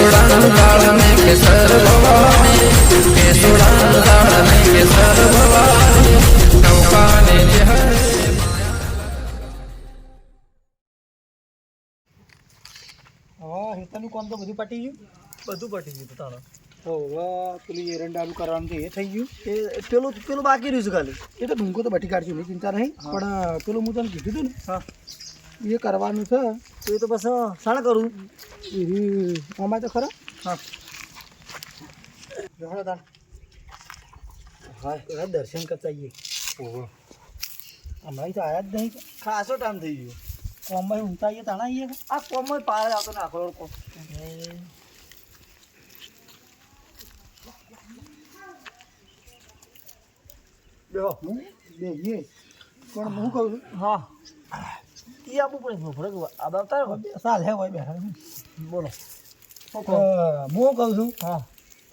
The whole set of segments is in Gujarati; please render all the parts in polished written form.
હા હેતાનું કામ તો બધું પટી ગયું. બધું પટી ગયું તાણે. હવે પેલું એરંડાનું કરવાનું તો એ થઈ ગયું. પેલું બાકી રહ્યું છે ખાલી. એ તો ડુંગો તો બટી કાઢશું નહીં, ચિંતા નહીં. પણ પેલું હું તને કીધું હતું ને, હા એ કરવાનું છે. તો એ તો બસ શાણે કરું આમાં તો ખરા. હા જોડો તાર હા દર્શન કરતા આવીએ. ઓહો હમણાં તો આવ્યા જ નહીં. ખાસો ટાઈમ થઈ ગયો. કોમમાં ઊંઘતા આવીએ તાણા આવીએ. આ કોમમાં પાર આવતો ને આખો કોમ. બેહો હું બેહીએ. પણ હું કહું છું હા એ આપવું પડે ફરક આવતા સાલ હે હોય બેઠા. બોલો હું કહું છું હા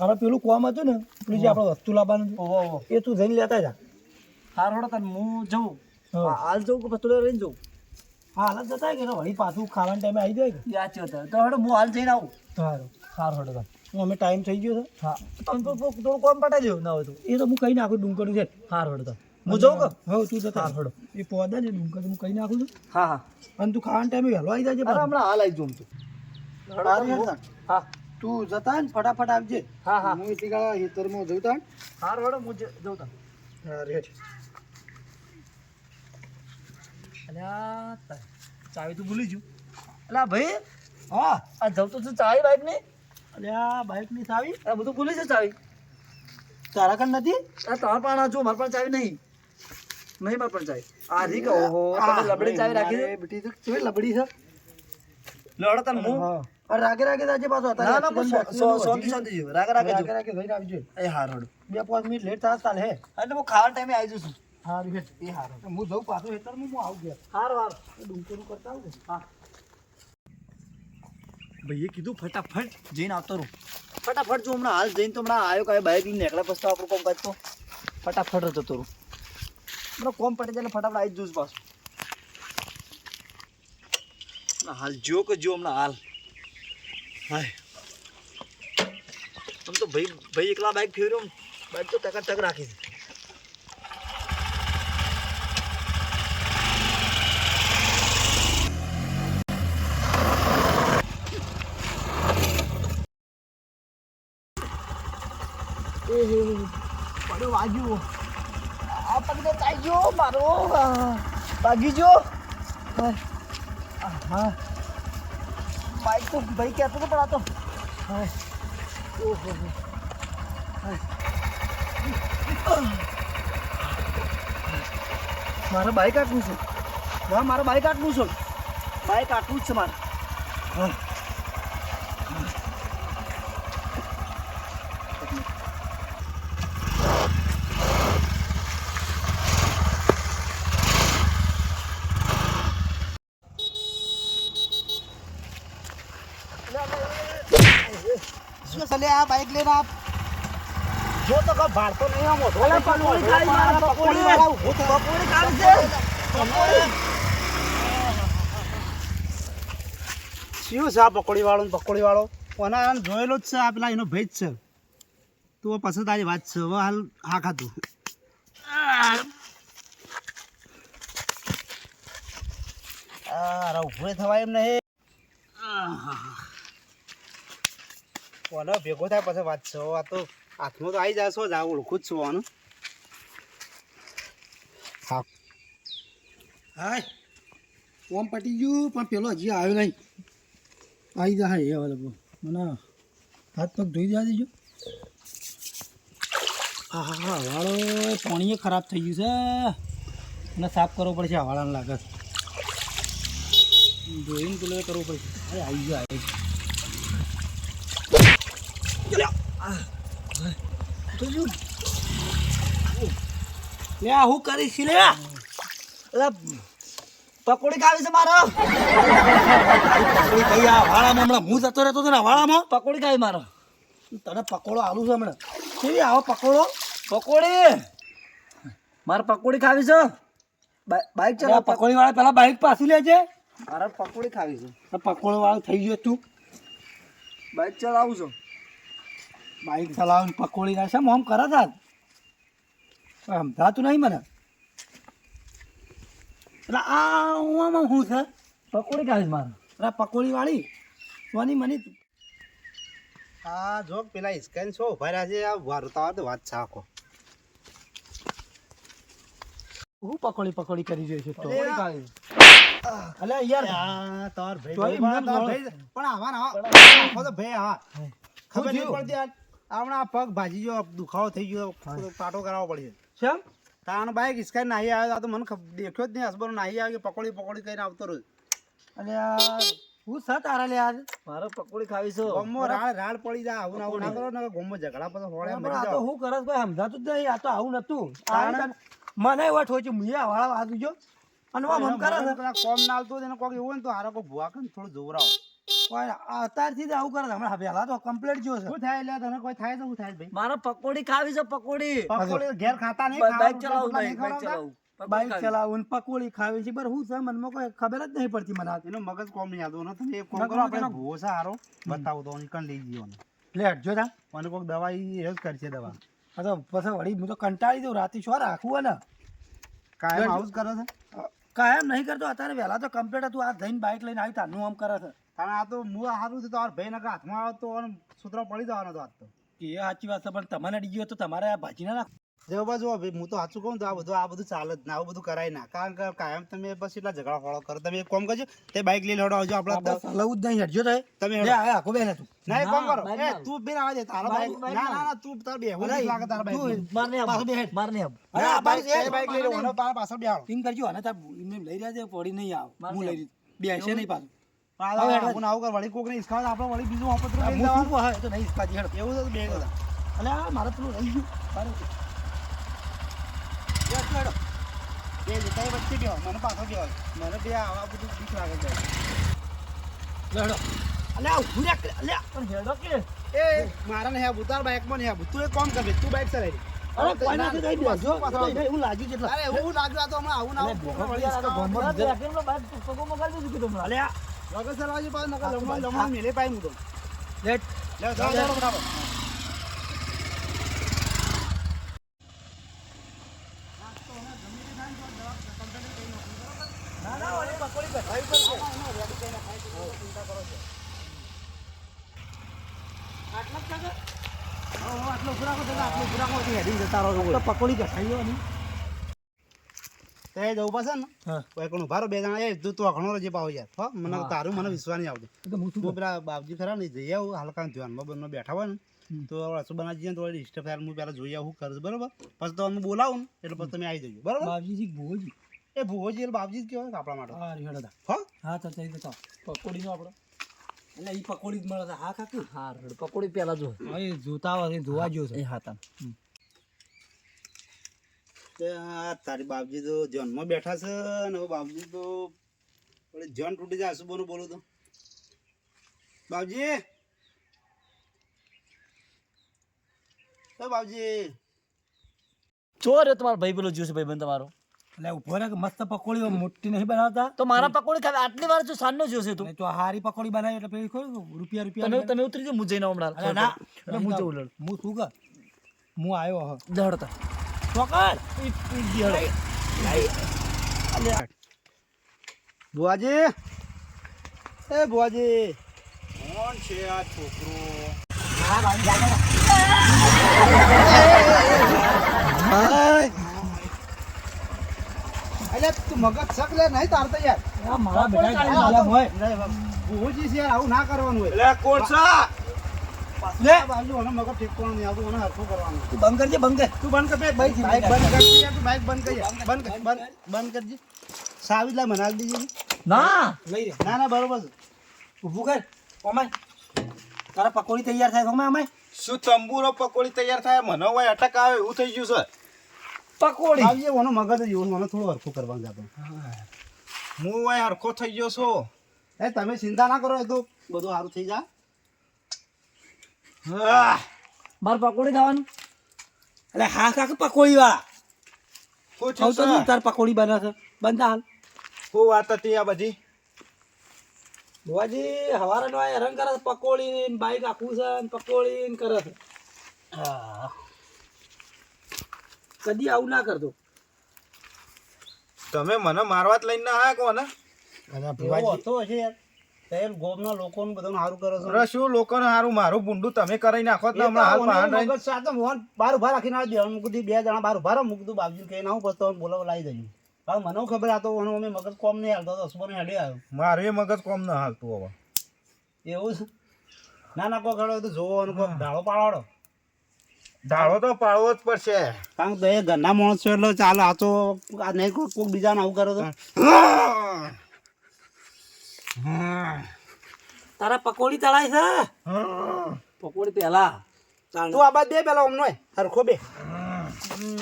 આપણે પેલું કોમ હતું ને, પેલું જે આપણે વસ્તુ લાવવાનું ઓહો એ તું જઈને લેતા જા. હાર હોડો તને હું જઉં. હા. હાલ જઉં કે પછી રહીને જઉં. હા હાલત જતા કે વળી પાછું ખાવાના ટાઈમે આવી જાય કે. યાદ છે તો હેડો હું હાલ જઈને આવું. સારું હાર હોડો તને. હું અમે ટાઈમ થઈ ગયો છે. હા તમે તો થોડું કોમ પટાઈ દેવું ના હોય તો. એ તો હું કહી નાખું ડુંગળું છે. હાર હોડો તને હું જઉં કે હવે તું જતા હાર હોડો. એ પોદા ને ડુંગર હું કહી નાખું છું. હા હા અને તું ખાવાના ટાઈમે વહેલો આવી જાય અરે હમણાં હાલ આવી જઉં તું. હા તું જતા ને ફટાફટ આવજે. હા હા હું એટલી ગાળા હેતરમાં જઉં તા. હાર હોડો હું જઉં તને. હા રેટ અલ્યા ચાવી તો ભૂલી ગયું. અલ્યા ભાઈ હા આ જવું તો છે ચાવી બાઈક ની. અલ્યા બાઇકની ચાવી આ બધું ભૂલી છે ચાવી. તારા કન નથી. આ તમારા પણ જો મારા પણ ચાવી નહીં. નહીં મારા પણ ચાવી. આ રી કે ઓહો તમે લબડી ચાવી રાખી છે. બેટી તો કેવી લબડી છે. લડો તને હું. હા અરે રાગે રાગે જાજે પાછો. ના ના પણ શાંતિ શાંતિ જો રાગે રાગે જો. રાગે જઈને આવજો. એ હાર હોડો. 2-5 મિનિટ લેટ થાય ચાલે હે. એટલે હું ખાવા ટાઈમે આવી જશું. હા રેટ એ હાર હું જઉં પાછો હેતરમાં હું આવું ગયા. હાર હાર ડુંગળું કરતા આવું. હા ભાઈએ કીધું ફટાફટ જઈને આવતો રહું. ફટાફટ જો હમણાં હાલ જઈને તો હમણાં આવ્યો કાંઈ બાઇક લઈને નીકળ્યા પછી તો આપણું કોમ કાઢતો ફટાફટ જ જતો રહું. હમણાં કોમ પડી જાય એટલે ફટાફટ આવી જ જઉં પાછું. હાલ જો કે જો હમણાં હાલ હાય આમ તો ભાઈ એકલા બાઇક ફેર્યો બાઇક તો ટકા ટક રાખી છે. પડ્યો વાગ્યો આ પગ તો ચાઈ ગયો મારો વાગી ગયો. હા બાઈક તો ભાઈ કહેતો તો પણ આ તો ઓહો મારે બાઈક આટલું છે. હા મારે બાઈક આટલું છે. બાઈક આટલું જ છે મારે. હા શું ચાલે આ બાઈક લઈને આપ જો તો કા ભાડતો નહીં આમ મોટો. અલા પકોડી ખાઈ મારા પકોડી વાળા ઊભો તો. પકોડી ખાવી છે. શું છે આ પકોડી વાળો ને પકોડી વાળો? કોના જોયેલો જ છે આ પેલા એનો ભેજ છે. તું પસંદ તારી વાત છે. હવે હાલ હા ખાતું અરે ઉભો થવાય એમ નહીં. કોનો ભેગો થાય પછી વાત છે. આ તો હાથમાં તો આવી જાય છો જ આ ઓળખું જ છું આનું. હા હાય ઓમ પટી ગયું પણ પેલો હજી આવ્યો નહીં. આવી જાય એ વાલો મને હાથ પગ ધોઈ દેવા દેજો. હા હા હા વાળો પાણી ખરાબ થઈ ગયું છે અને સાફ કરવો પડશે. આ વાળાને લાગે ધોઈને પેલો કરવું પડશે. અરે આવી ગયો આવી લે હું કરીશ લે. પકોડી ખાવી છે મારો. પકોડી આ વાળામાં હમણાં હું જતો રહેતો હતો ને વાળામાં. પકોડી ખાવી મારો. તને પકોડો આલું છે હમણાં. કેવી આવો પકોડો? પકોડી મારે પકોડી ખાવી છે. બાઈક ચલાવ. પકોડી વાળા પેલા બાઈક પાછું લેજે. મારે પકોડી ખાવી છે. પકોડો વાળો થઈ ગયો તું. બાઇક ચલાવું છું. બાઈક ચલાવીને પકોડી ના છે આમ કરે છે સમજાતું નહીં મને એટલે આ હું શું છે પકોડી ખાવીશ મારે. અરે પકોડી વાળી સોની મની આ જો પેલા ઇસ્કેન છો ઉભા રહ્યા છે આ વાર્તા તો વાત સાખો હું પકોડી કરી રહ્યો છે તો પકોડી ખાવીશ. અલે યાર આ તાર ભાઈ તોય પણ એમને તાર બોલો. ભાઈ પણ આવા ના આખો તો ભાઈ હા ખબર નહીં થયું? પડતી હમણાં પગ ભાજી ગયો દુખાવો થઈ ગયો પાટો કરાવવો પડશે કેમ તાણ બાઈક ઇસ્કેન નાહી આવ્યો આ તો મને દેખ્યો જ નહીં હસબન્ડ નાહી આવ્યો કે પકોડી પકોડી કરીને આવતો રહ્યો અલે યાર હું છે તારા લે યાર મારે પકોડી ખાવી છે. ગોમો રાડ પડી જાય આવું ને આવું ના કરો ને ગોમો ઝઘડા પછી હોળે પણ મરી આ તો જાઓ હું કરસ કોઈ સમજાતું જ નહીં આ તો આવું નતું તાણે? મને એવા ઠોચી મુયા વાળા વાગી ગયો અને આમ આમ કરે છે પેલા કોમ ના આવતું હોય ને કોક એવું હોય ને તો હારો કોઈ ભૂવા કરીને થોડું જોવરાવો કોઈ અત્યારથી જ આવું કરે છે હમણાં પહેલા તો કમ્પ્લીટ જો છે શું થાય એટલે તને કોઈ થાય તો શું થાય ભાઈ મારે પકોડી ખાવી છે. પકોડી પકોડી ઘેર ખાતા નહીં બાઇક ખાવાનું ચલાવું નહીં બાઇક ખવડાવતા? ચલાવું. બાઈક ચલાવું પકોડી ખાવી છે પણ હું છે મનમાં કોઈ ખબર જ નહીં પડતી મને એનો મગજ કોમ નહીં આવતો ને તમે એક કોમ મગજ કરો આપણે એનો- ભૂવો છે હારો બતાવું તો નીકળ લઈ જઈએ મને લેટ જો તા મને કોઈક દવા ઈ એ જ કરશે દવા આ તો પછી વળી હું તો કંટાળી દઉં રાતે શું રાખવું હોય ને કાયમ આવું જ કરે છે કાયમ નહીં કરતો અત્યારે વહેલા તો કમ્પ્લીટ હતું આ જઈને બાઈક લઈને આવી તારનું આમ કરે છે કારણ આ તો હું સારું છે તો આ ભાઈ ના હાથમાં આવે તો સૂત્રો પડી જવાનો તો આજ તો એ સાચી વાત છે પણ તમને અડી ગયો તો તમારે આ ભાજી ના નાખ જો બાજુ ભાઈ હું તો સાચું કહું તો આ બધું ચાલે જ ના આવું બધું કરાય ના કારણ કે કાયમ તમે પછી એટલા ઝઘડા ફોળો કરો તમે એક કામ કરજો તે બાઈક લઈ લેવડો આવજો આપણે લવું જ નહીં હટજો તો તમે લે આ આખો બેન તું ના એક કામ કરો બાઈક એ ના. તું બેન આવે તારા બાઈક બાઈક ના ના. ના તું તાર બેહવું નહીં લાગે તારા બાઈક માર ને પાછું બેહેડ. માર ને અરે આ બાઈક છે, બાઈક લઈ લેવાનો તારા પાછળ બેહાડો એમ કરજો અને તાર એમને લઈ રહ્યા છે પડી નહીં આવ હું લઈ રહી બેસે નહીં પાછું આવું આવું કર વળી કોકને ઈસખાવ આપણે વળી બીજું આપતું આ લઈ હું જવાનું. શું હોય તો નહીં પાછી હેડ એવું તો બે બધા અલે આ મારે પેલું રહી ગયું મારે બે જતા વચ્ચે બેહો મને પાછળ બેહો મને બે આવા બધું બીક લાગે છે લડો અલે આ ઉભું રાખ અલે પણ હેડો કે એ મારા ને હે ઉતાર બાઈક માં ને હે તું એક કામ કર બે તું બાઈક ચલાવી દે. અરે કોઈ નથી કઈ બેસો એવું લાગ્યું છે એટલે અરે એવું લાગ્યું આ તો હમણાં આવું ના અલે આવું ભેગો કોકને વળી થયા તો ઈસકાવ ગોમમાં આવે. બીજા- રાખીને બાઈક પગો મગાવી દીધું કીધું અલે આ લગન સરવાજી પાસે નકર લમવા મેલે પાઈ હું તો લેટ લે જાઓ જાઓ બરાબર ના ના ઓલી પકોડી કઢાવી પડશે આટલા જ કાકા આટલો ઉભો રાખો તો આટલો ઉભો રાખો તો હેડીને જતા રહો તો પકોડી કઢાવી હોય નહીં તે જવું પડશે ને હા કોઈ કોણ ઉભા રહો બે જણા એ તું અઘણો રજે પાવ યાર હો મને તારું મને વિશ્વાસ નહીં આવતો તો હું શું તું પેલા બાપજી ખરા ને જઈ આવું હલકા ધ્યાનમાં બંને બેઠા હોય ને તો રસોઈ બનાવી જઈએ ને તો ડિસ્ટર્બ થાય હું પેલા જોઈ આવું કરું બરોબર પછી તો અમે બોલાવું ને એટલે પછી તમે આવી જજો બરોબર બાપજીજી ભોજી એ ભુવોજી એટલે બાપજી જ કહેવાય આપણા માટે હા રેડો દા હો હા તો થઈ જતા પકોડીનો આપણો એટલે એ પકોડી જ મળે છે હા કાકુ હા રેડ પકોડી પેલા જો હા એ જોતા હોય એ જોવા જો એ છે હાતા તે આ તારી બાપજી તો જન્મમાં બેઠા છે ને હવે બાપજી તો જન તૂટી જાય શું બોલું તો બાપજી એ બાપજી ચો રે તમારો ભાઈ પેલો જ્યુસ ભાઈ બંધ તમારો એટલે ઉભો રહે કે મસ્ત પકોડી હોય, મોટી નહીં બનાવતા તો મારા પકોડી ખાવી આટલી વાર જો સાંજનો જ્યુસ તું નહીં તો હારી પકોડી બનાવી એટલે પેલી ખોરી રૂપિયા તમે રૂપિયા તમે ઉતરી જાઓ હું જઈને હમણાં અરે ના એટલે હું જઉં લડ હું શું કર હું આવ્યો હ દોડતા ચોકર બુઆજી એ બુઆજી કોણ છે આ છોકરો અલ્યા તું મગજ શક લે નહીં તારતો યાર આ મારા બેટા કાઢી હોય બુઆજી છે યાર આવું ના કરવાનું હોય લે કોણ છે લે બાજુ ઓનો મગજ ઠેકવાનું નહીં આવતું ઓને હરખું કરવાનું તું બંધ કરજે બંધ કર તું બંધ કર બે બાઈક બંધ કરજે યાર તું બાઈક બંધ કરજે બંધ કરજે સાવી લા મને આલ દીજે ના લઈ રે ના ના બરોબર છે ઊભું કર ઓમાય તારા પકોડી તૈયાર થાય ઓમાય ઓમાય શું તંબુરો પકોડી તૈયાર થાય મને હોય અટક આવે એવું થઈ ગયું છે પકોડી આવજે ઓનો મગજ જ એવું મને થોડું હરખું કરવાનું જાતો હું હોય હરખો થઈ ગયો છું એ તમે ચિંતા ના કરો એ તો બધું સારું થઈ જાય મારે પકોડી ખાવાનું એટલે હા કાકા પકોડી વાળા શું આવ તો થયું તું છે? તાર પકોડી બને છે બંધ હાલ શું વાત હતી આ બધી બુવાજી હવારે નો આ હેરાન કરે છે, પકોડી ને બાઈક આખું છે ને પકોડી ને કરે છે. કદી આવું ના કરતો. તમે મને મારવા જ લઈને ના આયા કોને? એવો હતો હશે યાર. તેલ ગોમના લોકોનું બધાનું સારું કરો છો. અરે શું લોકોને હારું મારું ભૂંડું તમે કરી નાખો જ ને હમણાં હાલ પહાડ રહીને. મગજ સાથે મોહન બાર ઉભા રાખીને આવી દેવાનું. મૂકી દીધી, 2 જણા બાર ઉભા રહો, મૂકી દીધું બાપજીને કહીને આવું, પછી તો બોલાવો લાવી દેજો. પણ મને ખબર આ તો અમે મગજ કોમ નહીં હાલતો તો અસુબાને હેડે આવ્યો. મારું એ મગજ કોમ ના હાલતું હવે. એવું છે? ના ના કોઈ ખડો તો જોવો અને કોઈ ઢાળો પાડો. ઢાળો તો પાડવો જ પડશે. કારણ કે એ ઘરના માણસ છો એટલે ચાલે. આ તો આ નહીં કોઈક બીજાને આવું કરો તો તારા પકોડી તળાય છે? પકોડી પેલા તું આ બાદ બે પેલા ઓમનો હરખો બે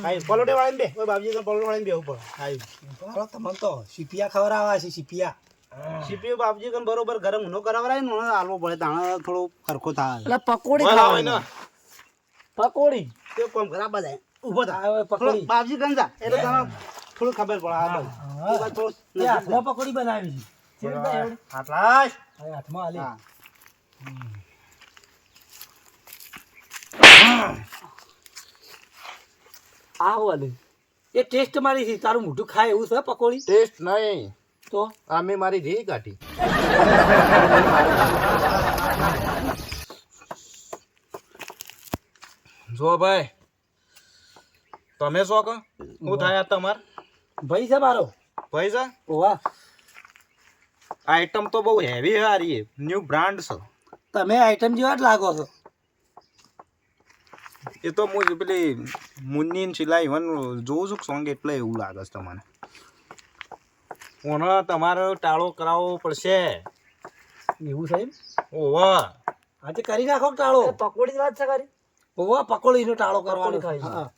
આઈ પલોટે વાળીને બે. ઓય બાપજી તો પલોટે વાળીને બે ઉપર આઈ તમે તો સીપિયા ખવડાવવા છે, સીપિયા. સીપીયુ બાપજી કન બરોબર ગરમ નો કરાવરાય ને મને આલવો પડે તાણે થોડો હરખો થાય. એટલે પકોડી બોલાવો ખાવાની. એને. પકોડી તે કોમ ખરાબ જાય ઊભો થા. આ હવે પકોડી. બાપજી કન જા એટલે તને થોડું ખબર પડે. આ બાજુ એ બાજુ થોડું એ હાથમાં પકોડી બનાવી છે. ચેવી રીતે એવડી? આટલા જ. આ હાથમાં આલી. હા. આ હો આલી. એ ટેસ્ટ મારી છે, તારું મોઢું ખાય એવું છે પકોડી ટેસ્ટ નહીં, તો? અમે મારી ધી કાઢી. જો ભાઈ તમે શો કહો શું થાય આ તમાર ભાઈ છે મારો. ભાઈ છે? ઓવા આઈટમ તો બહુ હેવી હારી, ન્યુ બ્રાન્ડ છે. તમે આઈટમ જેવા જ લાગો છો. એ તો હું પેલી મુન્ની સિલાઈ વન જોઉં છું સોંગ એટલે એવું લાગે છે તમને. ઓને તમારે ટાળો કરાવવો પડશે. એવું છે એમ? ઓવા આજે કરી નાખો ટાળો. પકોડી જ વાત છે કરી. ઓવા પકોડીનો ટાળો કરવાનો. પકોડી ખાઈ છે. હા.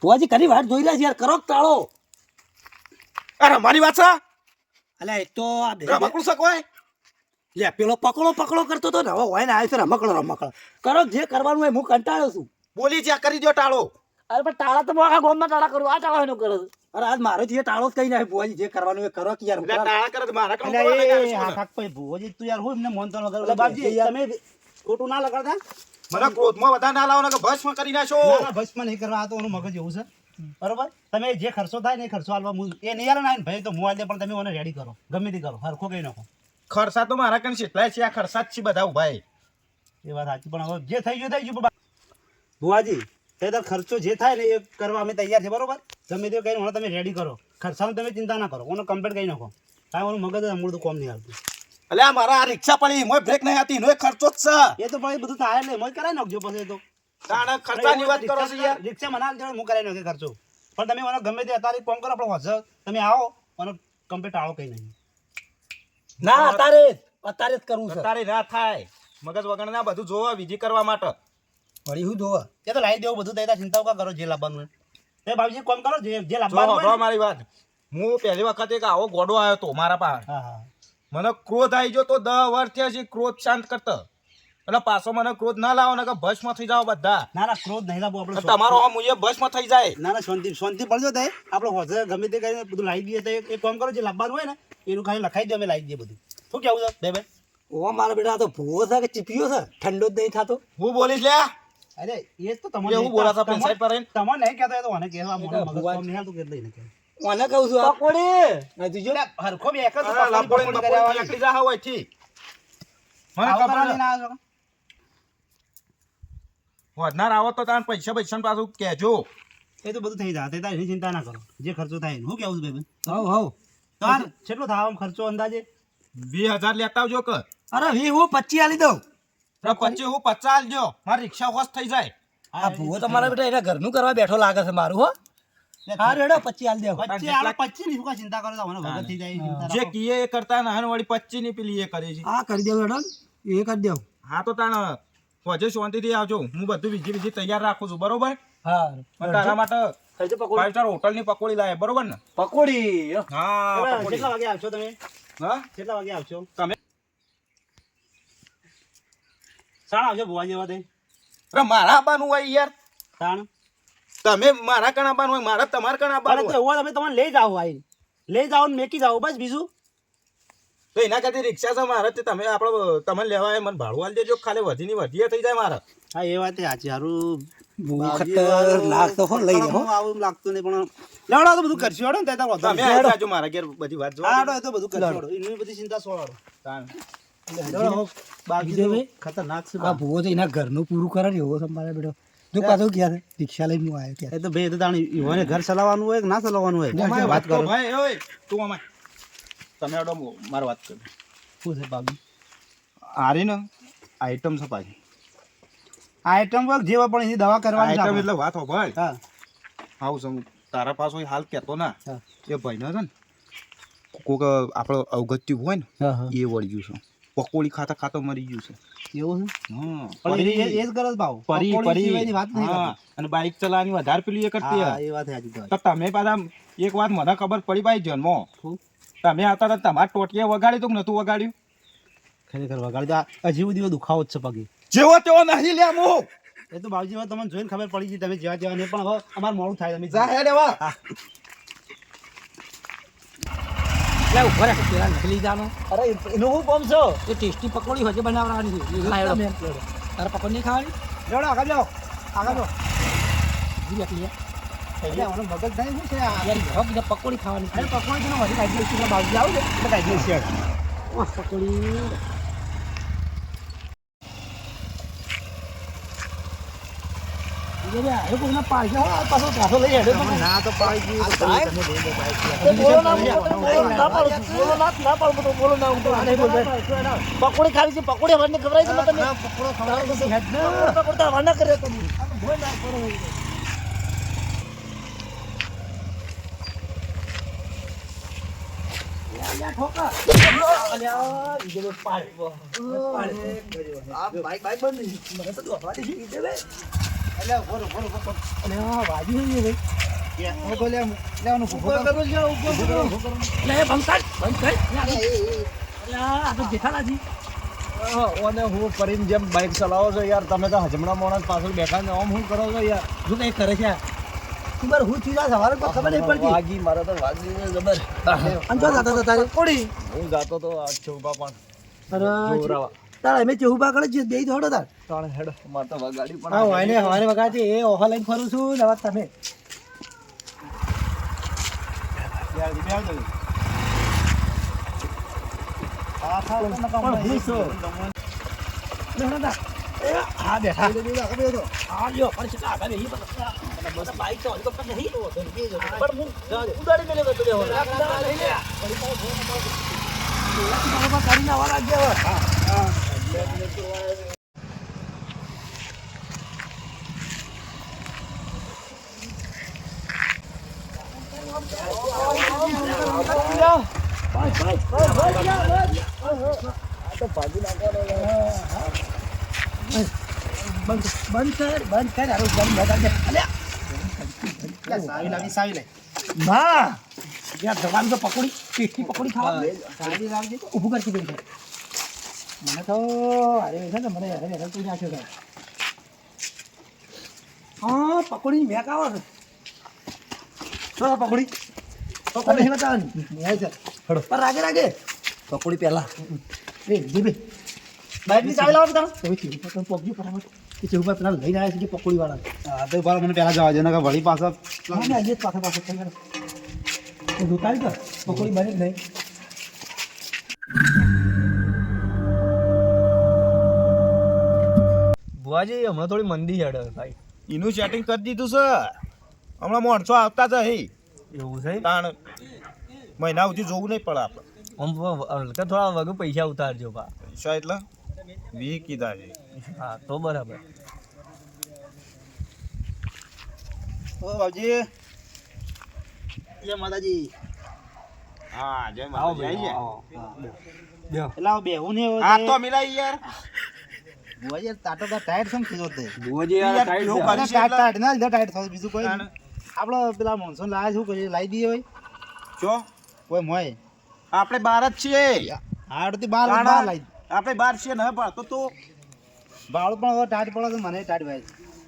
ભુવાજી ઘણી વાત જોઈ રહ્યા છે યાર, કરો ટાળો. અરે મારી વાત છે. અલ્યા એ તો આ રમકડું શકોય લે પેલો પકડો પકડો કરતો તો ને હવે હોય ને આવે છે રમકડો રમકડો. કરો જે કરવાનું હોય, હું કંટાળ્યો છું. બોલી જ્યાં કરી દો ટાળો. અરે પણ ટાળા તો હું આખા ગામમાં ટાળા કરું, આ ટાળા એનું કરે છે. અરે આજ મારો જે ટાળો જ કઈ નાખે ભુવાજી, જે કરવાનું હોય કરો કે યાર. એટલે ટાળા કરે તો મારા કામ એટલે કરવા એ લગાડે છે હા મને. કાક ભાઈ ભુવોજી તું યાર હું એમને મોનતો ન કરો. એટલે બાપજી યાર. તમે ખોટું ના લગાડતા. મને ક્રોધમાં વધારે ના લાવો ને કે ભસ્મ કરી નાખો. ના ના ભસ્મ નહીં કરવા. આ તો એનું મગજ એવું છે બરોબર. તમે જે ખર્ચો થાય ને એ ખર્ચો આલવા એ નહીં આલે ને ભાઈ તો હું આલી દે, પણ તમે મને રેડી કરો ગમે તે કરો હરખો કઈ નાખો. ખર્ચા તો મારા કણ કેટલાય છે, આ ખર્ચા જ છે બધા ઉભાઈ. એ વાત સાચી, પણ હવે જે થઈ ગયું થઈ ગયું. ભુવાજી તે તાર ખર્ચો જે થાય ને એ કરવા અમે તૈયાર છે બરોબર. ગમે તે કઈ તમે રેડી કરો. ખર્ચાનું તમે ચિંતા ના કરો, ઓનો કમ્પ્લીટ કઈ નાખો. કાંઈ ઓનું મગજ અમૂળ કોમ નહીં હાલતું. એટલે આ મારા આ રિક્ષા પડી મોય બ્રેક નહીં હતી, એનો ખર્ચો જ છે. એ તો ભાઈ બધું થાય એટલે મોય કરાવી નાખજો પછી તો. તાણે ખર્ચાની વાત કરો છો યાર. રિક્ષા મને હાલ હું કરાવી નાખે ખર્ચો. પણ તમે મને ગમે તે અત્યારે કોમ કરો આપણે હોશે તમે આવો અને કમ્પ્લીટ આવો કઈ નહીં. ના અત્યારે જ કરવું છે. તારે ના થાય મગજ વગર ના બધું જોવા વિધિ કરવા માટે. વળી હું જોવા એ તો લાવી દેવું બધું થઈ જાય, ચિંતા કા કરો જે લાવવાનું હોય. તે બાબુજી કોમ કરો જે જો લાવવાનું હંભળો હોય ને. મારી વાત. હું પહેલી વખત એક આવો ગોડો આવ્યો તો મારા પાસે. હા હા મને ક્રોધ આવી ગયો તો 10 વર્ષ થયા છે ક્રોધ શાંત કરતો. એટલે પાછો મને ક્રોધ ના લાવો ને કે ભસ્મ થઈ જાવ બધા. ના ના ક્રોધ નહીં લાવવો આપણે. તમારો આ મુએ ભસ્મ થઈ જાય. ના ના શાંતિ પડજો તે આપણે હોજે ગમે તે કરીને બધું લાવી દઈએ. તો એક કામ કરો જે લાવવાનું હોય ને એનું ખાલી લખાઈ દે અમે લાવી દઈએ બધું. શું કેવું છે બે ભાઈ? ઓવા મારા બેટા આ તો ભૂવો છે કે ચીપિયો છે, ઠંડો જ નહીં થતો. હું બોલીશ લે. અરે એ તો એ હું બોલાતા પેન સાઈડ પર રહીને. તમને નહીં કહેતો એ તો મને કહેવા એ તો મને મગજ ભુવા- કોમ નહીં હાલતું કે લઈને કહે. મને કહું છું આ પકોડી આ તીજો હરખો બે એક જ અરે લાપોડી ને બપોડી નીકળી જા હોય થી. મને ખબર છે. વધનાર આવો તો તાન પૈસા પાછું કહેજો. એ તો બધું થઈ જાય તે તારી ચિંતા ના કરો. જે ખર્ચો થાય હું કેવું છું ભાઈ હવ હવ તાર કેટલો થાય આમ ખર્ચો અંદાજે? 20,000 લેતા આવજો કે. અરે વી હું 25 આલી દઉં. તો પછી હું 50 આલજો. મારી રિક્ષા હોશ થઈ જાય. આ ભૂવો તો મારા બેટા એના ઘરનું કરવા બેઠો લાગે છે મારું. હો હા રેડો 25 આલી દેવો. 25 ની શું કાંઈ ચિંતા કરો તો મને વગર થઈ જાય ચિંતા જે રાખો. કીએ એ કરતા ના વળી 25 ની પેલી એ કરે છે. આ કરી દેવો રેડો એ કરી દેવો. હા તો તાણ હોજે શાંતિથી આવજો. હું બધું બીજી તૈયાર રાખું છું બરોબર. હા પણ તારા માટે ખાઈ છે પકોડી. 5 સ્ટાર હોટલ ની પકોડી લાવે બરોબર ને? પકોડી હા હવે પકોડી. કેટલા વાગે આવશો તમે? હા કેટલા વાગે આવશો? તમે સાણ આવજો ભુવા જેવા તે અરે મારા આવવાનું હોય યાર. સાણ તમે મારા કણ આવવાનું હોય, મારા તમારા કણ અરે આવવાનું તો હોય. એવું હોય તમે તમને લઈ જાઓ આઈ લઈ જાઓ ને મેકી જાઓ બસ બીજું. તો એના કરતી રિક્ષા છે મારે તે તમે આપણે તમને લેવા આવે મને ભાડું આલી દેજો ખાલી વધીની વધીએ થઈ જાય મારે. હા એ વાત સાચી. સારું બહુ ખતરનાક તો હો લઈ જાઓ. આવું લાગતું નહીં પણ લેવડો તો બધું કરશું હેડો ને ત્યાં વાંધો તમે નહીં. આવી જાજો મારા ઘેર બધી વાત જોવા. હા હેડો, એ તો બધું કરશું હેડો. એની બધી ચિંતા છોડો. તાણ. હેડો, બાકી તો વિજયભાઈ, ખતરનાક છે આ ભૂવો તો એના ઘરનું પૂરું કરે ને એવો સંભાળે બેટો. જો પાછો ગયા છે રિક્ષા લઈને હું આવ્યો એ તો ભાઈ એ તો તાણી ઈવોને ઘર ચલાવવાનું હોય કે ના ચલાવવાનું હોય અમારી વાત વાત તો કરો. ભાઈ ઓય તું અમાય તમે આડો મારી વાત કરો. શું છે બાબુ? આરી ને આઈટમ છે પાછી. આઈટમ વર્ક જેવા પણ એની દવા કરવાની છે આઈટમ આપણે. એટલે વાત હો ભાઈ. હા હાઉ સમ તારા પાસ હોય હાલ કહેતો ના હા. એ ભાઈને છે ને કોક આપણો અવગત્યું હોય ને હા હા એ વળી ગયું છે. પકોડી ખાતા ખાતા મરી ગયું છે. એવું છે હા પણ એ જ કરે છે ભાવ. પરી પકોડી પરી સિવાયની વાત નહીં હા, અને બાઇક ચલાવવાની વધારે પેલી એ કરતી હા હે. એ વાત સાચી તમારી. તો તમે પાછા એક વાત મને ખબર પડી ભાઈ જન્મો શું? તમે આવતા હતા તમારા ટોટિયા વગાડી તો કે નતું વગાડ્યું ખરેખર વગાડી તો આ હજી સુધી દુખાવો જ છે પગે. જેવો તેવો નહીં લે મો એ તો બાબુજી હવે તમને જોઈને ખબર પડી ગઈ તમે જેવા જેવા નહીં, પણ હવે અમારે મોડું થાય તમે જા હેડ એવા લે ઉભો રહે પેલા નકલી જાનો. અરે એનું હું કોમ છો એ ટેસ્ટી પકોડી હોય છે બનાવવાની છે. તારે પકોડી નહીં ખાવાની? લેવડો આગળ જાઓ આગળ જાઓ. જીરી આપી લે. એટલે આનો મગજ નહીં શું છે આ? યાર હવે બીજા પકોડી ખાવાની છે. અરે પકવાન છે ને વળી કાઢી દઈશું એટલે બાબુજી આવો છે એટલે કાઢી દઈશું હેડ. ઓહ, પકોડી એ કોઈના પાછળ પાછો પાછો લઈ હેડે પણ ના તો પાડી ગયું તો સાહેબ. તમે લઈ લો બાઈક. બોલો ના પાડું બોલો ના પાડું તો બોલો ના હું તો નહીં બોલ પકોડી ખાવી છે પકોડી હવાને ખવડાવી છે તમે પકડો ખવડાવો તો હેડ ને. પકોડી હવા ના કરે તમે આ બાઈક બાઈક બંધ મને તો દોડવાની છે ઈજે બે એટલે ઉભો રહો, ઉભો રહો, ઉભો રહો. અને આ વાજી નહીં ભાઈ. ઉભો લે, લેવાનું ઉભો કરો. લે બંધ કર બંધ કર. અરે આ તો જેઠાલાજી. ઓને હું ફરીને જેમ બાઈક ચલાવો છો યાર તમે તો હજમણા માણસ પાછળ બેઠા ને આમ હું કરો છો યાર શું કઈ કરે છે? ખબર હું ચીજા સવારે કોઈ ખબર નહીં પડતી. વાગી મારા તો વાગી છે જબર અંજો જાતો તો તારે પડી. હું જાતો તો આ ચોપા પણ અરે જોરાવા તારે અમે ચેહુ બાકડે જ બે થોડો તાર. ત્રણ હેડ મારે તો વગાડી પણ હા વાયને હવારે વગાડે એ ઓહા લઈને ફરું છું ને વાત તમે. પણ હું છું. બેહો ના. એ હા બેઠા. હા લ્યો પણ કેટલા આગળ બેહી બધા બાઈક તો હજી તો પણ નહીં. પણ હું ઉડાડી મેલે તો બેહો. કરીને આવવા લાગ્યા હવે. બંધ કર હારું બંધ લગાડ દે. અલ્યા સાવી લાવી, સાવી લાવી. ના યાર જવાનું તો પકોડી ટેસ્ટી પકોડી ખાવા સારી લાગજે. ઊભું કરતી ગઈ છે મને તો અરે છે ને મને અરે હેરાન કરી નાખ્યો છે. હા પકોડી મેક આવે છે. શું છે પકોડી પકોડી નહીં બતાવવાની મેં છે હડો પર રાગે રાગે પકોડી પહેલા એ જીબે બાઈકની ચાવી લાવો તમે. તમે ચીવું પર પગજી પર કે ચીવું પર પેલા લઈને આવ્યા છે કે પકોડી વાળા. હા તો બાર મને પહેલા જવા દે ને કે વળી પાછા ના ના આજે પાછા પાછા થઈ ગયા. તો દુકાન કર પકોડી બની જ નહીં. બુઆજી હમણાં થોડી મંદી હેડ ભાઈ એનું સેટિંગ કરી દીધું છે હમણાં માણસો આવતા છે હે એવું છે તાણ મહિના સુધી જોવું નહીં પડે આપણે આમ થોડા વગર પૈસા ઉતારજો બા પૈસા એટલે 20 કીધા છે. હા તો બરાબર ઓ બાબુજી જય માતાજી. હા જય આવો માતાજી ભાઈ આઈ એટલે આ બેહું ને હવે આ તે- તો મિલાઈ યાર બુઆજી યાર તાટો કા ટાયર સમ થયો તે. બુઆજી યાર, યાર એવું ટાઈટ કરી- ટાટ ટાટ ના લીધા ટાયર થયો બીજું કોઈ તાણ. નહીં. આપણો પેલા મોનસો લાયા શું કરીએ લાવી દઈએ હોય જો કોઈ મોય આપણે બાર જ છીએ હાડથી બાર તાણ. બાર લાવી આપણે બાર છીએ ને પડતો તો ભાડું પણ હવે ટાટ પડે તો મને ટાટ ભાઈ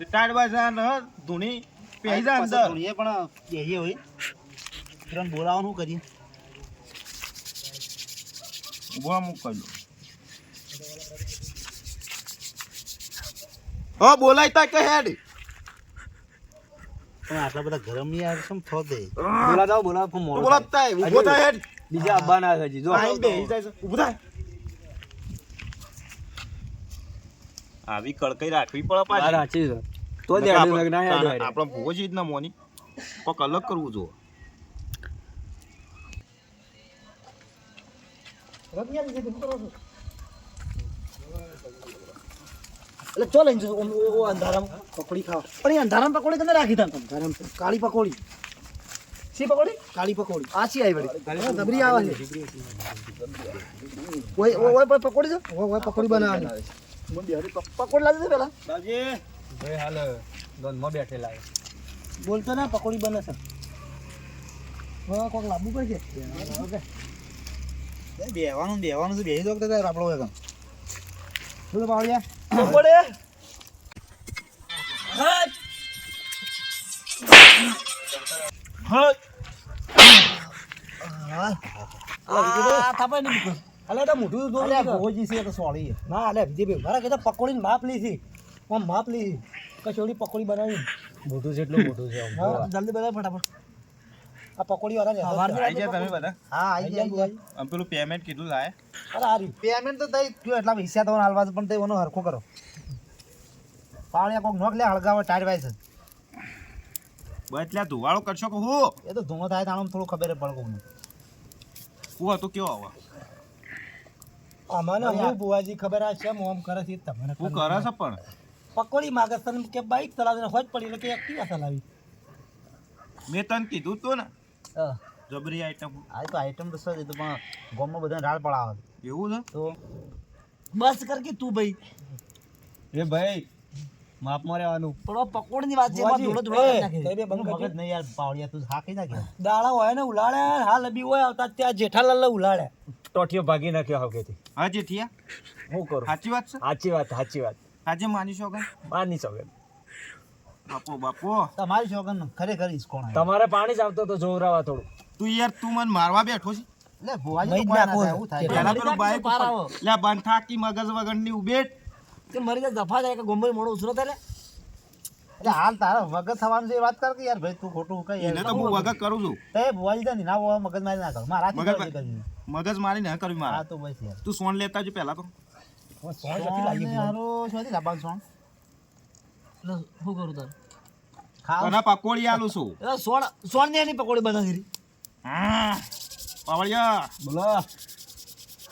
ટાળ બાજા ને ધૂણી પહેરી જાય અંદર એ પણ બેહીએ હોય કિરણ બોલાવવાનું કરીએ ઉભો અમુક કહ્યું હા બોલાય તા કે હેડ પણ આટલા બધા ગરમ યાર સમ થો દે બોલાવો પણ તું મોડો બોલા તા ઉભો થા હેડ બીજા આવવાના છે હજી જો આઈ બે જાય છે ઉભો થા આવી કડકઈ રાખવી પડે પાછી સાચી છે તો જ આપણો ભૂવો છે જ ના મોની કોક અલગ કરવું જો એટલે ચો લઈને જજો ઓ અંધારામાં પકોડી ખાવા પણ એ અંધારામાં પકોડી તમે રાખી તા અંધારામાં કાળી પકોડી સી પકોડી કાળી પકોડી આ સી આવી વળી દબરી આવે છે ઓય ઓય પકોડી છે ઓય પકોડી બનાવવાની પકોડી લાવજો પેલા દાજી ભાઈ હાલ ગનમાં બેઠેલા બોલતો ના પકોડી બને છે હા કોક લાવવું પડશે ઓકે બેવાનું છે બેહી દો કે આપણો હોય કામ શું પાવડિયા પકોડે પકોડી માપ લીધી માપ લીધી કચોડી પકોડી બનાવી મોટું છે એટલું મોટું છે જલ્દી બનાવ ફટાફટ આ પકોડી વાળા આઈ જાય તમે બધા હા આઈ જાય આમ પેલું પેમેન્ટ કીધું લાય અરે હારી પેમેન્ટ તો તઈ જો એટલા પૈસા તો હાલવા પણ તઈ ઓનો હરખો કરો પાવળિયા કોક નોક લે હળગાવો ટાયર વાય છે બચલા ધુવાળો કરશો કે હું એ તો ધૂણો થાય તાણો થોડું ખબર પડે કોક હું હતું કેવો આવા અમને હું બુવાજી ખબર આ છે મોમ કરે છે તમને હું કરે છે પણ પકોડી માગે તને કે બાઈક ચલાવીને હોજ પડી એટલે કે એક્ટિવા ચલાવી મેં તને કીધું તું ને હા જબરી આઈટમ આ તો આઈટમ તો સર તો પણ ગોમમાં બધા રાડ પડાવે એવું છે તો બસ કર કે તું ભાઈ એ ભાઈ માપ માં રહેવાનું પણ પકોડીની વાત છે એમાં ધોળો ધોળો કરી નાખે મગજ નહીં યાર પાવડિયા તું હાકી નાખે દાડા હોય ને ઉલાડે હા લબી હોય આવતા ત્યાં જેઠાલાલ ઉલાડે ટોટીઓ ભાગી નાખ્યો હવેથી હા જેઠિયા હું કરું સાચી વાત છે સાચી વાત આજે માનીશો કે માની શકે બાપો બાપો તમારી શોગન ખરેખર ઈસકોણ તમારે પાણી જ આવતો તો જોવરાવા થોડું તું યાર તું મને મારવા બેઠો છે લે ભુવાજી તો કોઈ ના થાય એવું થાય પેલા પેલું બાઈક ઉપર લે બંથાકી મગજ વગરની ઉભેટ તે મરી જાય દફા જાય કે ગોંબલ મોડો ઉછરો થાય એટલે હાલ તારા વગર થવાનું છે એ વાત કર કે યાર ભાઈ તું ખોટું કઈ એને તો હું વગર કરું છું તે ભુવાજી તો ના હોય મગજ મારી ના કર મારા મગજ મારી ન કરવી હા મારા તો બસ યાર તું સોન લેતા જો પહેલા તો સોણ નથી લાગી હારો શોધી લાવવાનું સોણ એટલે શું કરું તાર ખાવ તને પકોડી આલું છું એટલે સોણ ને એની પકોડી બનાવી પાવળિયા બોલો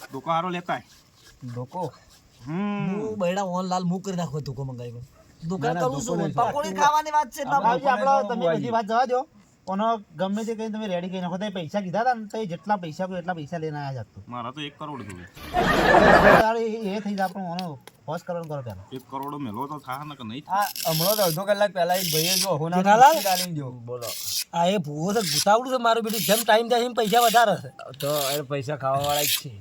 ડોકો હારો લેતા ડોકો હું બૈડા ઓનલાલ મુક કરી નાખો તું કો મંગાવી દુકાન કરું છું પકોડી ખાવાની વાત છે બાબુજી આપણો તમે બધી વાત જવા દો ઓનો ગમે તે કઈ તમે રેડી કરી નાખો તો પૈસા કીધા હતા ને તો જેટલા પૈસા કોઈ એટલા પૈસા લઈને આવ્યા જાતો મારા તો 1 કરોડ જોઈએ એ થઈ જાય આપણો ઓનો ફોર્સ કરવાનું કરો પહેલા 1 કરોડ મેલો તો થા ને કે નહીં આ હમણાં તો અડધો કલાક પહેલા એક ભાઈએ જો હોના જેઠાલાલ? ડાલીને જો બોલો આ એ ભૂવો તો ગુતાવડું છે મારું બેટું જેમ ટાઈમ જાય એમ પૈસા વધારે છે તો એ પૈસા ખાવા વાળા જ છે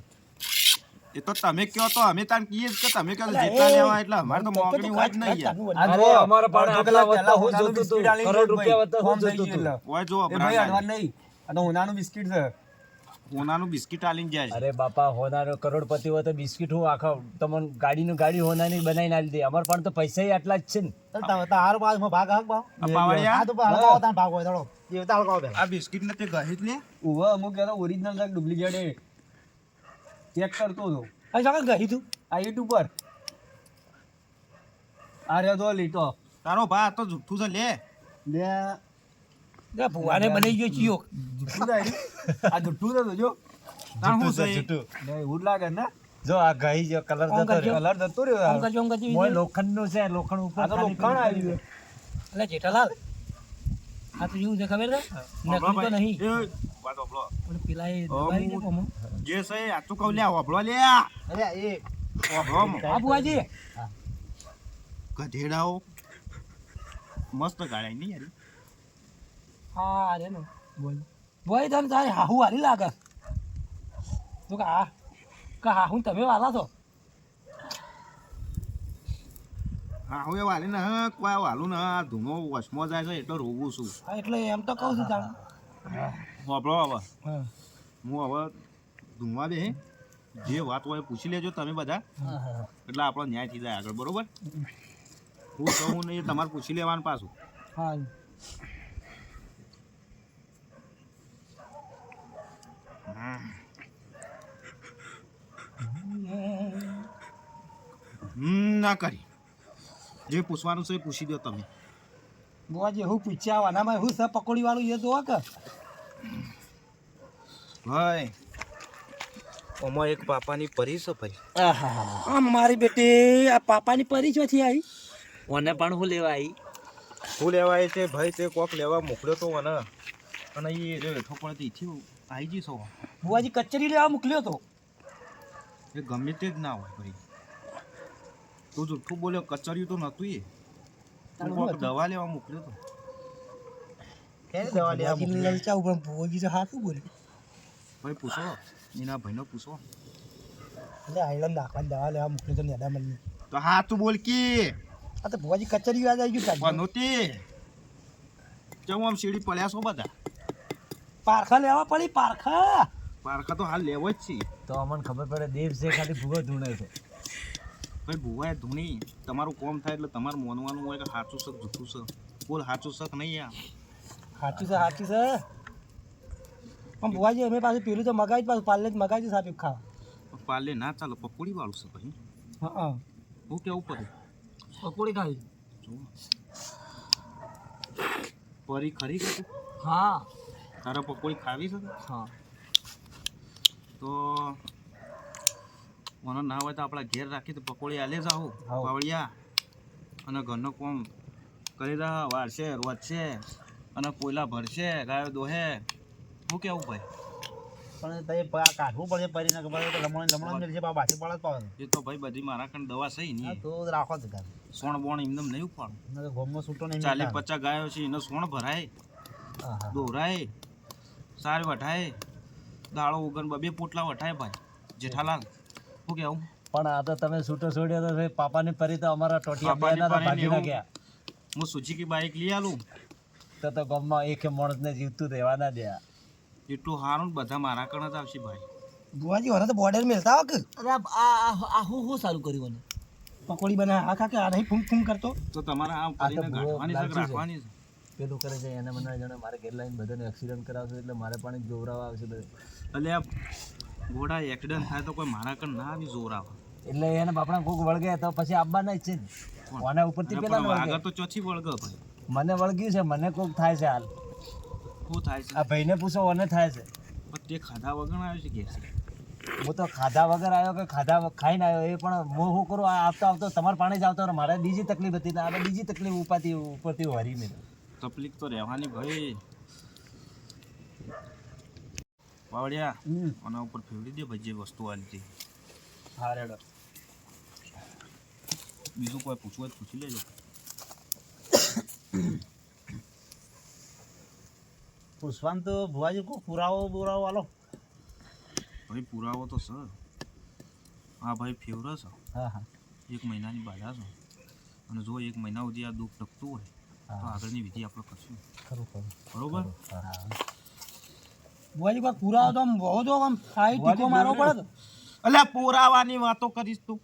એ તો તમે કયો તો અમે તાન કીએ જ કે તમે કયો તો જેટલા લેવા એટલા અમારે તો મોંઘણી હોય જ નહીં યાર અરે અમારા પણ આટલા વત્તા હું જોતું હતું કરોડ રૂપિયા વત્તા હું જોતું હતું હોય જો એ ભાઈ અડવાન નહીં આ તો હોનાનું બિસ્કિટ છે હોનાનું બિસ્કિટ આલીને જાય છે અરે બાપા હોનારો કરોડપતિ હોય તો બિસ્કિટ હું આખા તમને ગાડી હોનાની બનાવીને આલી દે અમાર પણ તો પૈસા આટલા જ છે ને તારો પાસમાં ભાગ હક ભાવ આ પાવળિયા આ તો હળગાવો તાર ભાગ હોય થોડો એ તો હળગાવો પહેલા આ બિસ્કિટ ને તે ગહી જ લે ઉવા અમુક યાર ઓરિજિનલ છે ડુપ્લિકેટ એ ચેક કરતો હતો આ શું ગઈ તું આ યુટ્યુબ પર આ રહ્યો તો લીટો તારો ભા તો જુઠ્ઠું છે લે લે લે ભુવાને બની ગયો ચિયો જુઠ્ઠું થાય આ જુઠ્ઠું તો જો તાર હું છે ને એવું જ લાગે ને જો આ ગઈ જો કલર ઓમ કરજો. કલર જતો રહ્યો ઓમ કરજો ઓમ કરજો મોય લોખંડ નું છે લોખંડ ઉપર આ તો લોખંડ આવ્યું એટલે જેઠાલાલ આ તો એવું છે ખબર છે નકલી તો નહીં એ વાત ઓબળો પણ પેલા એ દબાઈ દે કોમો જે છે આ તું કહું લે ઓબળો લે અરે એ ઓબળો આ ભુવાજી ગધેડાઓ મસ્ત ગાળાય નહીં યાર હા રે નો બોલ બોય તને તારી હાહુ હારી લાગે તો હા હું તમે વાલા છો હા હવે વાલી ને કોઈ વાલું ને આ ધૂનો વસમો જાય છે એટલે રોવું છું હા એટલે એમ તો કહું છું તાણ ઓબળો હવે હા હું હવે ધૂમવા દે જે વાત હોય એ પૂછી લેજો તમે બધા, એટલે આપણો ન્યાય થઈ જાય આગળ, બરોબર? હું કહું ને એ તમારે પૂછી લેવાનું પાછું. હા ના કરી, જે પૂછવાનું છે એ પૂછી દો તમે. બુવાજી હું પૂછ્યા આનામાં હું છે પકોડી વાળું એ જોવા કે ભાઈ ઓમાં એક પાપાની પરી છે ભાઈ. આમ મારી બેટી આ પાપાની પરી ચોથી આવી ઓને પણ હું લેવા આવી? શું લેવાય છે ભાઈ? તે કોક લેવા મોકલ્યો તો મને, અને એ જો હેઠો પડે થયું આવી જઈશો. બુવાજી કચરી લેવા મોકલ્યો તો. એ ગમે તે જ ના હોય ભાઈ, તું જૂઠું બોલ્યો, કચરિયું તો નતું એ, તું કોક દવા લેવા મોકલ્યો તો. ક્યારે દવા લેવા મોકલી? લલચાવું પણ બુવાજી તો હાથું બોલ્યું. ભાઈ પૂછો, એના ભાઈનો પૂછો. એટલે આઈલમ નાખવાની દવા લેવા મોકલ્યો તો નેદા મલની. તો હા તું બોલ કે આ તો બુવાજી કચરી યાદ આવી ગયું. નહોતી કેવું આમ સીડી પડ્યા છો બધા? પારખા લેવા પડી પારખા. પારખા તો હાલ લેવો જ છે તો અમને ખબર પડે દેવ છે ખાલી ભૂગો ધૂણે છે. ભાઈ. ભૂવાય ધૂણી તમારું કોમ થાય એટલે તમારે માનવાનું હોય કે સાચું છે જૂઠું છે. બોલ સાચું છે કે નહીં યાર? સાચું છે સાચું છે. પણ બુવાજી અમે પાછું પેલું તો મગાવી જ પાછું પાર્લે જ મગાવી જ સાહેબ ખાવા. પાલે ના ચાલો, પકોડી વાળું છે ભાઈ. હા હું કેવું પડે પકોડી ખાવી. જો પરી ખરી કે તું? હા તારે પકોડી ખાવી છે? હા તો મને ના હોય તો આપણા ઘેર રાખી તો પકોડી આલે જાઓ પાવડિયા, અને ઘરનો કોમ કરી રહ્યા, વાળશે રોજશે અને કોયલા ભરશે, ગાયો દોહે. શું કેવું ભાઈ? પણ તે કાઢવું પડે પરીને ખબર હોય તો લમણ મેળશે બાછી પડે પાવે. એ તો ભાઈ બધી મારા કણ દવા છે હા નહીં, તો રાખો જ ઘર. સોણ બોણ એમને નહીં ઉપાડું. ગોમમાં છૂટો નહીં. 40-50 ગાયો છે, એને સોણ ભરાય, દોરાય, સાર વઢાય, દાળો ઉગન 2 પોટલા વઢાય ભાઈ. જેઠાલાલ શું કેવું? પણ આ તો તમે છૂટો છોડ્યો તો ભાઈ પાપાની પરી તો અમારા ટોટિયા બેના તો ભાગી ના ગયા. હું સુઝુકી બાઇક લઈ આલું તો ગામમાં એક માણસને જીવતું રહેવા ના દે. એટલું સારું, બધા મારા કણ જ આવશે ભાઈ. બુવાજી હવે તો બોર્ડર મેલતા હો કે અરે આ હું ચાલુ કર્યું મને પકોડી બના આ ખા કે આ નહીં ફૂમ ફૂમ કરતો. તો તમારે આ પરીને ગાંઠવાની છે કે રાખવાની છે? પેલું કરે છે એને મને જાણે મારે ઘેર લાવીને બધાને એક્સિડન્ટ કરાવશે એટલે મારે પાણી જોવરાવા આવશે બધે. એટલે આ ઘોડા એક્સિડન્ટ થાય તો કોઈ મારા કણ ના આવી જોર આવે. એટલે એને બાપડા કોક વળગે તો પછી આવવાના જ છે ને. ઓના ઉપરથી પેલા પણ આગળ વળગે. તો ચોથી વળગે ભાઈ. મને વળગ્યું છે, મને કોક થાય છે હાલ. શું થાય છે? આ ભાઈને પૂછો ઓને થાય છે. પણ તે ખાધા વગર આવ્યો છે ઘેર. હું તો ખાધા વગર આવ્યો કે ખાધા ખાઈને આવ્યો એ પણ હું શું કરું, આ આવતા આવતો તમારે પાણી જ આવતો મારે બીજી તકલીફ હતી ને આ બીજી તકલીફ ઉપરથી હરી મેં. તકલીફ તો રહેવાની ભાઈ. પાવડિયા આના ઉપર ફેવડી દે ભાઈ, જે વસ્તુ આલી છે. હા રેડો. બીજું કોઈ પૂછવું હોય તો પૂછી લેજો. પુષ્પાન તો ભુવાજી કોઈ પુરાવો આલો. ભાઈ પુરાવો તો સર હા ભાઈ ફેવરે છે. હા હા 1 મહિનાની બાધા છે, અને જો 1 મહિના સુધી આ દુઃખ ટકતું હોય તો આગળની વિધિ આપણે કરશું. ખરું બરોબર? બુવાજી કોઈ પુરાવો તો આમ બહુ તો આમ સાઈ ટીકો મારવો પડે તો. અલ્યા પુરાવાની વાતો કરીશ તું?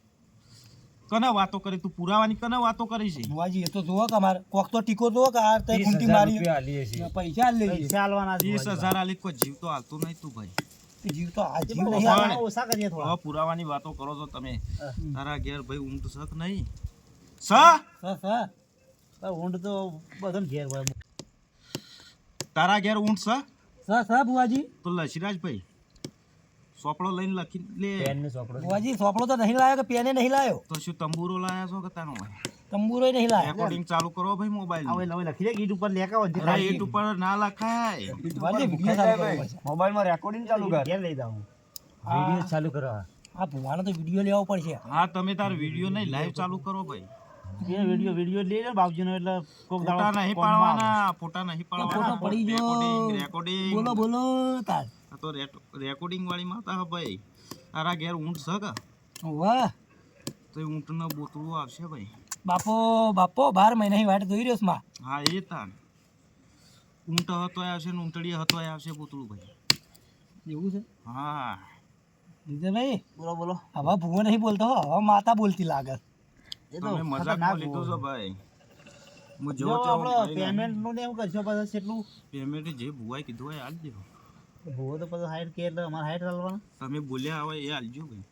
કને વાતો કરી તું? પુરાવાની કને વાતો કરી છે? બુવાજી એ તો જોવો કે અમારે કોક તો ટીકો જોવો કે આ તે કુંટી મારી પૈસા આલી લઈએ. પૈસા આલવાના 30,000 આલી કોઈ જીવ તો હાલતો નહીં તું ભાઈ. જીવ તો આ જીવ પણ નહીં આવે. ઓછા કરીએ થોડા. હવે પુરાવાની વાતો કરો છો તમે. તારા ઘેર ભાઈ ઊંઘ શક નહીં? સ ઊંડ તો બધાને ઘેર હોય. તારા ઘેર ઊંઘ સ? સર બુવાજી તો લશીરાજ ભાઈ સોપડો લઈને લખી લે. પેનને ચોપડો બુવાજી સોપડો તો નહીં લાયો કે પેને નહીં લાયો, તો શું તંબુરો લાયા છો કે તાનો ભાઈ? તંબુરો નહીં લાયો. રેકોર્ડિંગ ચાલુ કરો ભાઈ મોબાઈલ. હવે લખી દે ગીટ ઉપર લેકા હોય. અરે એટ ઉપર ના લખાય. બુવાજી વિડીયો ચાલુ કરવો પડશે. મોબાઈલમાં રેકોર્ડિંગ ચાલુ કર. ઘેર લઈ જાઉં. વિડીયો ચાલુ કરો. આ ભુવાનો તો વિડીયો લેવો પડશે. હા તમે તાર વિડીયો નહીં લાઈવ ચાલુ કરો ભાઈ. વિડીયો લઈ લે બાપજીનો એટલે કોક ફોટા નહીં પાડવાના, ફોટા નહીં ફોટો પાડવાના. પડી ગયો. રેકોર્ડિંગ બોલો તાર. આ તો રેકોર્ડિંગ વાળી માતા હે ભાઈ. તારા ઘેર ઊંટ છે કે? વાહ તો એ ઊંટનો બોતળું આવશે ભાઈ. બાપો 12 મહિનાની વાટ જોઈ રહ્યો છું માં. હા એ તાન ઊંટ હતો આવશે ને ઊંટડી હતો આવશે બોતળું ભાઈ. એવું છે? હા જીતેભાઈ બોલો બોલો. હવે ભૂવો નહીં બોલતો હો, હવે માતા બોલતી લાગે. એ તો તમે મજાકમાં લીધું છે ભાઈ. હું જો જેવો આપણો તેવો પેમેન્ટ નું ને એવું કરશો પછી કેટલું પેમેન્ટ જે ભુવાએ કીધું હોય એ આલજો. ભૂવો તો પછી હાઈટ કે એટલે અમારે હાઈટ ચાલવાનું. તમે બોલ્યા હોય એ આલજો ભાઈ.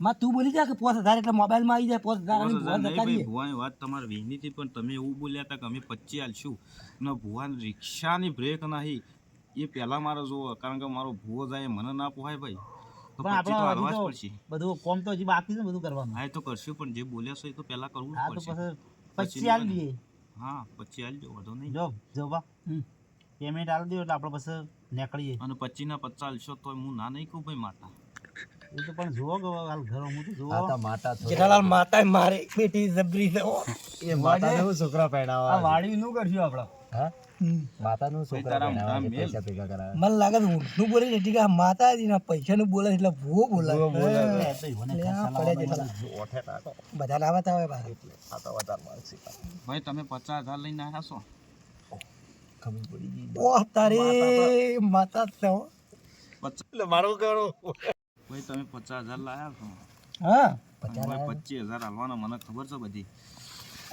માં તું બોલી જા કે 5000 એટલે મોબાઈલમાં આવી જાય 5000 અને ભૂવા નહીં જતા ભાઈ, રહીએ. ભુવાની વાત તમારી વહેલી હતી પણ તમે એવું બોલ્યા હતા કે અમે 25 આલશું ને ભુવાને રિક્ષાની બ્રેક નહીં એ પહેલા મારે જોવો કારણ કે મારો ભુવો જાય મને ના પોહાય ભાઈ. તો પણ 25 તો આપણે હાલવા જ હજી પડશે. તો બધું કોમ તો હજી બાકી છે બધું કરવાનું. હા એ તો કરશું પણ જે બોલ્યા છો એ તો પહેલા કરવું જ હા તો પડશે. પછી 25 આલી દઈએ. હા 25 આલજો વાંધો નહીં. જો બા પેમેન્ટ આલી દો એટલે આપણે પછી નીકળીએ. અને 25 ના 50 આલશો તો હું ના નહીં કહું ભાઈ માતા. એ તો પણ જુઓ કે હાલ ઘર હું તો જુઓ. જેઠાલાલ માતા મારે બેટી જબરી છે હો. આ વાડીનું કરશું આપણે. ભાઈ તારા આમ મેલ. મને લાગે છે ઊંધું બોલે છે એટલે કે આ માતા હતી ને પૈસાનું બોલે એટલે ભૂવો બોલે. એ તો ઈવોને લે, ખાસા પડે લાવવાના. જેઠાલાલ. બધા લાવતા હોય બહાર. ભાઈ તમે 50,000 લઈને આવ્યા છો. ઓહ તારી માતા છે હો. ભાઈ તમે 50,000 લાયા છો. હા ભાઈ 25,000 હાલવાના મને ખબર છે બધી.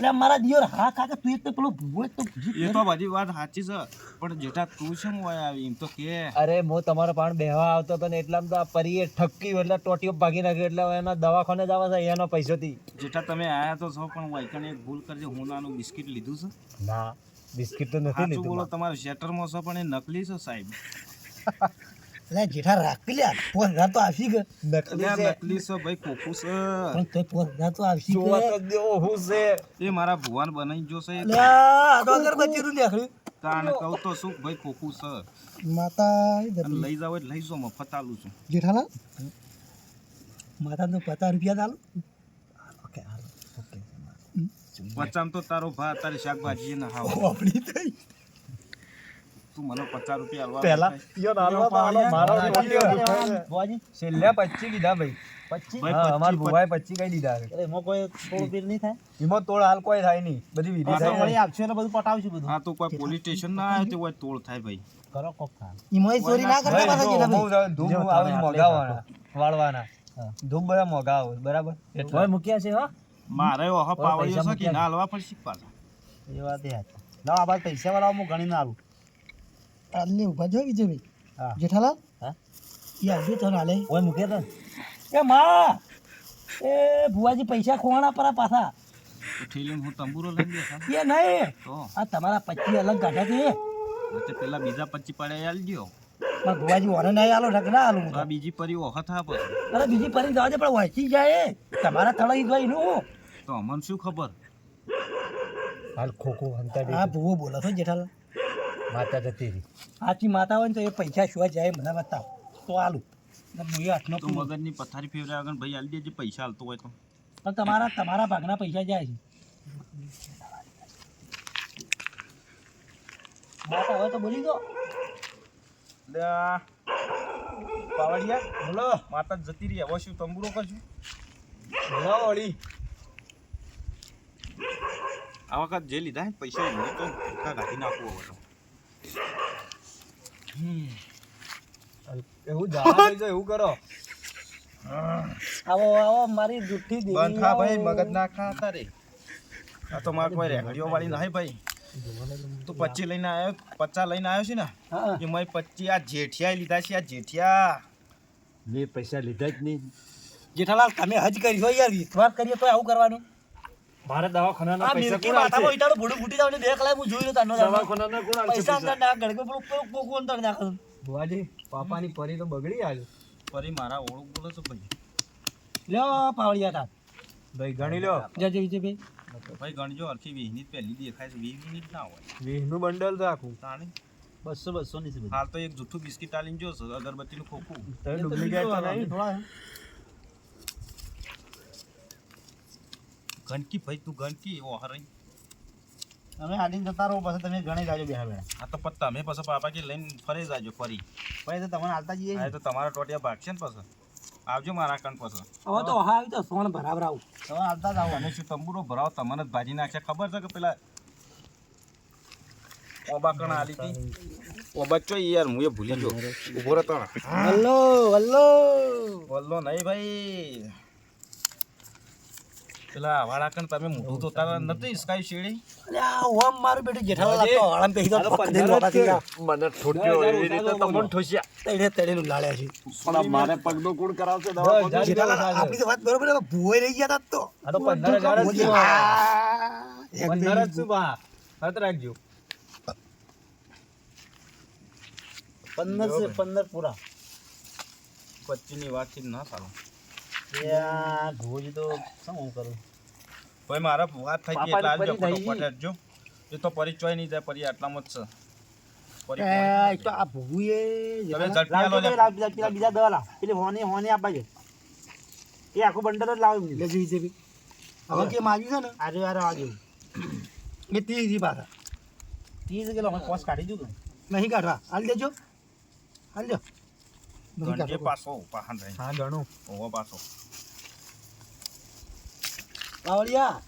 એટલે મારા દિયોર હા કાકા તું એક તો પેલો ભૂવો એક તો ભૂજી એ તો બધી વાત સાચી છે પણ જેઠા તું છે ને ઓય આવી એમ તો કે અરે હું તમારા પાણ બેહવા આવતો હતો ને એટલામાં તો આ પરીએ ઠપકી એટલે ટોટીઓ ભાગી નાખ્યો એટલે હવે એના દવાખાને જ આવે છે એનો પૈસોથી. જેઠા તમે આયા તો છો પણ વાયકણ એક ભૂલ કરજે હું નાનું બિસ્કિટ લીધું છે. ના બિસ્કિટ તો નથી સાચું બોલો લીધું. તમારા શેટરમાં છે પણ એ નકલી છે સાહેબ. એટલે જેઠા રાખી લ્યા 5000 તો આવશી કે નકલી છે. નકલી છે ભાઈ ખોખું છે. પણ તોય 5000 તો આવશી જોવા કે તો દેવો હું છે. એ મારા ભુવાન બનાવી જોશે એ લ્યા આ તો અગરબત્તીનું નીકળ્યું. તાણ કહું તો શું ભાઈ ખોખું છે. માતા અને લઈ જાવ એટલે લઈ જાઓ મફત આલું છું. જેઠાલાલ માતાને તો 50 રૂપિયા આલું. Okay hello okay. પચામ તો તારો ભાત તારી શાકભાજી ના હાવ આપણી થઈ તું મને 50 રૂપિયા આલવા પહેલા યો નાનો તો હાલો મારો ટોટીઓ પૂછે છે. બુઆજી છેલ્લે 25 કીધા ભાઈ. 25 ભાઈ, હા અમાર 25 ભુવાએ 25 કહી દીધા છે. એટલે એમાં કોઈ થોડું બિલ નહીં થાય. એમાં તોડ હાલ કોઈ થાય નહીં બધી વિધિ પાછો થાય. વળી આપશો એટલે બધું પટાવશું બધું. હા તો કોઈ પોલીસ સ્ટેશન ના આવે તો કોઈ તોડ થાય ભાઈ. કરો કોક થાય. ઈમોય ચોરી ના કરતા ભાઈ, પાછા જો જેઠાભાઈ. હું ધૂપ આવું મોગાવાના વાળવાના ધૂપ બધા મોગા આવે બરાબર એટલે મૂક્યા છે હો. મારે ઓહો પાવડિયો છે કે ના હાલવા પડશે પાછા. એ વાત એ હતી. લાવ આ બાદ પૈસા વાળા હું ગણીને આલું. આલે ઉભા જો વિજયભાઈ. હા. જેઠાલાલ હા? ઈ આવજો તને આલે. ઓય મૂકે તો એ માં એ ભુવાજી પૈસા ખોવાના પરા પાછા. તો ઠેલીને હું તંબુરો લઈને બેઠા એ નહીં તો આ તમારા 25 અલગ કાઢ્યા છે તે પેલા બીજા 25 પાડે આલજો. પણ ભુવાજી ઓને નહીં આલો રગ ના આલું હું તો. આ બીજી પરી ઓહો થા પછી અરે બીજી પરી જવા દે પણ વાંચી જાય તમારા તળાઈ જોઈ નું તો અમને શું ખબર. હાલ ખોખો હંતા આ ભુવો બોલો છો જેઠાલાલ. માતા જતી રહી. સાચી માતા હોય ને તો એ પૈસા શું જાય મને બતાવો તો આલું હું એ હાથનો તો મગજની પથારી ફેવરે આગળ ભાઈ આલી દેજે પૈસા હાલતો હોય તો. પણ તમારા ભાગના પૈસા જાય છે માતા હોય તો બોલી દો. પાવડિયા બોલો માતા જતી રહી હવે શું તંબુરો કરશું. બોલાવો વળી. આ વખત જે લીધા ને પૈસા એ તો ભૂખા કાઢી નાખવું હવે તો. એવું જાણા થઈ જાય એવું કરો. આવો મારી જુઠ્ઠી દેવી બંધ થા ભાઈ આવો. મગજ ના ખા તારે. આ તો મારે કોઈ રેગડીઓ વાળી નહીં ભાઈ. તું 25 લઈને આવ્યો 50 લઈને આવ્યો છે ને હા. એ મેં 25 આ જેઠિયા લીધા છે. આ જેઠિયા મેં પૈસા લીધા જ નહીં. જેઠાલાલ તમે હજ કરી હોય યાર વિશ્વાસ કરીએ તો આવું કરવાનું. મારે દવાખાનાના આ પૈસા મિલકી કોણ માથામાં આલશે? ઈટાળું ભૂંડું ફૂટી જાવ ને 2 કલાક હું જોઈ લો તાનો તાનો. દવાખાનાના કોણ આલશે પૈસા પૈસા? અંદર ના ગળકે પેલું કોકું અંદર નાખો. ભુવાજી પાપાની પરી તો બગડી આવ્યો. ફરી મારા ઓળખ બોલો છો ભાઈ. લ્યો પાવડિયા તા ભાઈ ગણી લો. જજે વિજયભાઈ. ભાઈ ગણજો હરખી 20 ની પહેલી દેખાય છે 20 મિનિટ ના હોય 20 નું બંડલ તો આખું. તાણે 200 ની છે બધી. હાલ તો એક જૂઠું બિસ્કિટ આલીને જો અગરબત્તીનું ખોખું. તમે ડુપ્લિકેટ તો નહીં. થોડા ગણકી ભાઈ તું ગણકી એવો હરાઈ. તમે આડીને જતા રહો પછી તમે ગણી જાજો બેહા બેહા. આ તો પત્તા મેં પછી પાપા કે લઈને ફરી જાજો ફરી. પછી તો તમને હાલતા જઈએ આ તો તમારા ટોટિયા ભાગશે ને પછી આવજો મારા કણ પછી. હવે તો હા આવી તો સોણ ભરાવર આવું. તમે હાલતા જ આવો. અને શું તંબુરો ભરાવ તમને જ ભાજી નાખશે ખબર છે કે પેલા ઓબા કણ આલી હતી ઓ બચ્ચો યાર હું એ ભૂલી ગયો ઉભો રહેતો હલ્લો હલ્લો બોલો નહીં ભાઈ પેલા વાળા કણ તમે મોઢું તો તારા નથી સ્કાય શેડી અલ્યા ઓમ મારું બેટું જેઠાલાલ લાગતો હળમ પેહી તો પક દે લોટા થી મને ઠોડ્યો એવી રીતે તમને ઠોસ્યા તેડે તેડેલું લાળ્યા છે પણ મારે પગનો કુડ કરાવશે દવા જેઠાલાલ આપણી તો વાત બરોબર છે, ભૂવાઈ રહી ગયા તા તો આ તો 15,000 જ છે. 15 જ છું બા હાથ રાખજો 15 પૂરા 25 ની વાત થી ના ચાલો યાર ભોજ તો શું હું કરું ભાઈ મારા વાત થઈ ગઈ એટલે પાપાની આવજો પરી થઈ ફટોફટ જો એ તો પરિચય નહીં જાય પરી આટલામાં જ છે એ તો આ ભૂએ તમે ઝડપી આલો લે. પેલા બીજા દવા લાવ પેલી હોની આપવા છે એ આખું બંડલ જ લાવ લે જઈ છે બી હવે કે માગ્યું છે ને આરે આરે આગળ એ 30 જી પાછા 30 કિલો અમે પોસ કાઢી દીધું નહીં કાઢવા હાલ દેજો હાલ દો નહીં ગણજે કાઢો પાછો પાહન રહી હા ગણું ઓવો પાછો બાવળિયા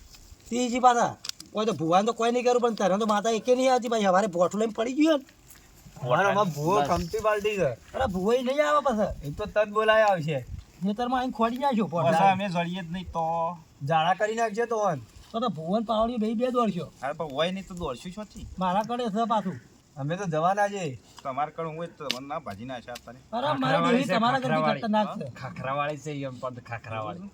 30 જી પાછા કોઈ તો ભુવાન તો કોઈ નહીં કરું પણ તને તો માતા એકે નહીં આવતી ભાઈ હવારે બોટું લઈને પડી ગયું ને અમારામાં ભૂવો કમતી બાલટી છે અરે ભુવાઈ નહીં આવે પાછા એ તો તદ બોલાય આવશે ખેતરમાં આવીને ખોડી નાખ્યો પાછા પોટા અમે જળીએ જ નહીં તો જાડા કરી નાખજે તો અન. તો ભુવન પાવડી બે દોડશો અરે પણ હોય નહીં તો દોડશું છોથી મારા કડે છે પાછું અમે તો જવાના છે તમારે કણ હોય તો મને ના ભાજી ના છે અત્યારે અરે મારા દેવી તમારા કરતી ખતરનાક છે ખાખરાવાળી છે એમ પણ ખાખરાવાળી